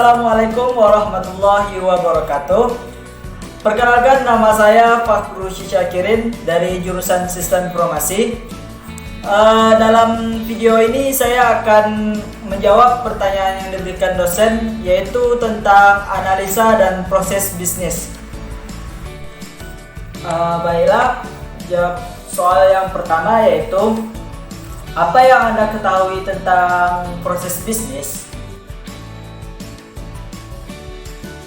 Assalamualaikum warahmatullahi wabarakatuh. Perkenalkan, nama saya Fakhru Syakirin dari jurusan Sistem Informasi. Dalam video ini saya akan menjawab pertanyaan yang diberikan dosen, yaitu tentang analisa dan proses bisnis. Baiklah, jawab soal yang pertama, yaitu apa yang Anda ketahui tentang proses bisnis?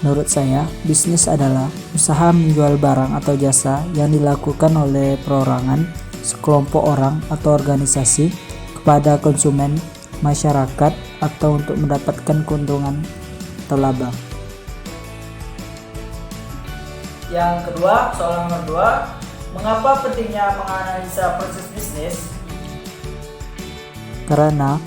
Menurut saya, bisnis adalah usaha menjual barang atau jasa yang dilakukan oleh perorangan, sekelompok orang atau organisasi kepada konsumen, masyarakat, atau untuk mendapatkan keuntungan atau laba. Yang kedua, soal nomor 2, mengapa pentingnya menganalisa proses bisnis? Karena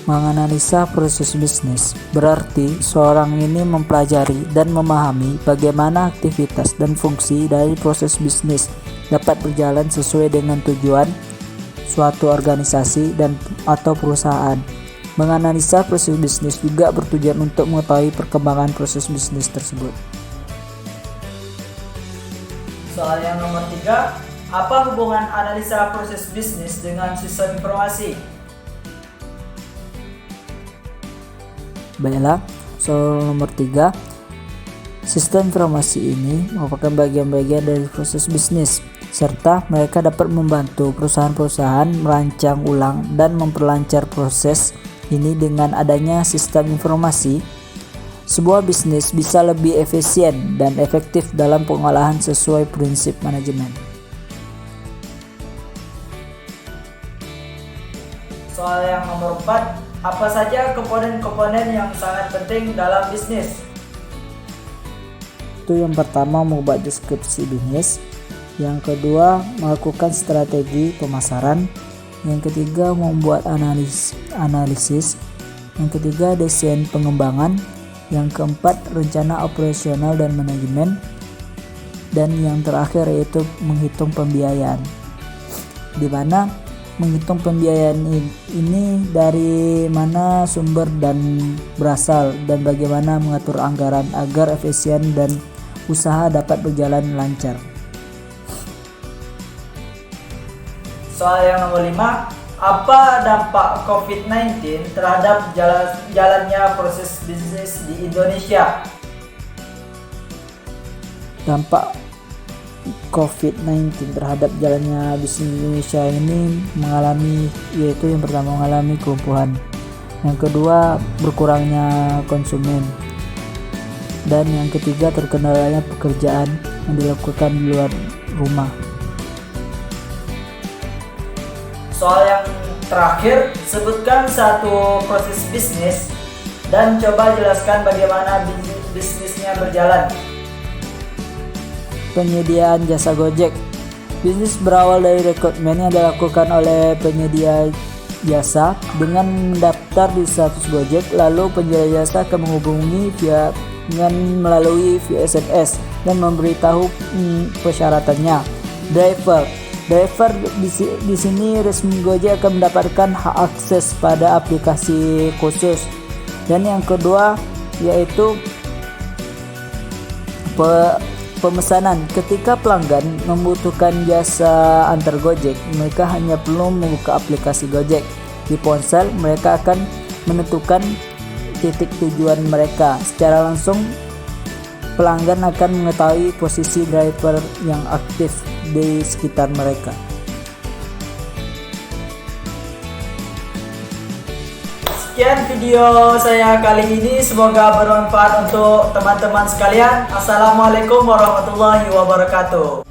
menganalisa proses bisnis berarti seorang ini mempelajari dan memahami bagaimana aktivitas dan fungsi dari proses bisnis dapat berjalan sesuai dengan tujuan suatu organisasi dan atau perusahaan. Menganalisa proses bisnis juga bertujuan untuk mengetahui perkembangan proses bisnis tersebut. Soal yang nomor 3, apa hubungan analisa proses bisnis dengan sistem informasi? Baiklah, soal nomor 3, sistem informasi ini merupakan bagian-bagian dari proses bisnis, serta mereka dapat membantu perusahaan-perusahaan merancang ulang dan memperlancar proses ini. Dengan adanya sistem informasi, sebuah bisnis bisa lebih efisien dan efektif dalam pengolahan sesuai prinsip manajemen. Soal yang nomor 4, apa saja komponen-komponen yang sangat penting dalam bisnis? Itu yang pertama, membuat deskripsi bisnis. Yang kedua, melakukan strategi pemasaran. Yang ketiga, membuat analisis. Yang ketiga, desain pengembangan. Yang keempat, rencana operasional dan manajemen. Dan yang terakhir yaitu menghitung pembiayaan, di mana menghitung pembiayaan ini dari mana sumber dan berasal, dan bagaimana mengatur anggaran agar efisien dan usaha dapat berjalan lancar. Soal yang nomor 5, apa dampak COVID-19 terhadap jalannya proses bisnis di Indonesia? Dampak COVID-19 terhadap jalannya bisnis Indonesia ini yaitu yang pertama mengalami kelumpuhan, yang kedua berkurangnya konsumen, dan yang ketiga terkendalanya pekerjaan yang dilakukan di luar rumah. Soal yang terakhir, sebutkan satu proses bisnis dan coba jelaskan bagaimana bisnisnya berjalan. Penyediaan jasa Gojek. Bisnis berawal dari rekrutmen yang dilakukan oleh penyedia jasa dengan mendaftar di status Gojek, lalu penyedia jasa akan menghubungi melalui via SMS dan memberitahu persyaratannya. Driver di sini resmi Gojek akan mendapatkan hak akses pada aplikasi khusus. Dan yang kedua yaitu pemesanan. Ketika pelanggan membutuhkan jasa antar Gojek, mereka hanya perlu membuka aplikasi Gojek di ponsel. Mereka akan menentukan titik tujuan mereka. Secara langsung, pelanggan akan mengetahui posisi driver yang aktif di sekitar mereka. Sekian video saya kali ini, semoga bermanfaat untuk teman-teman sekalian. Assalamualaikum warahmatullahi wabarakatuh.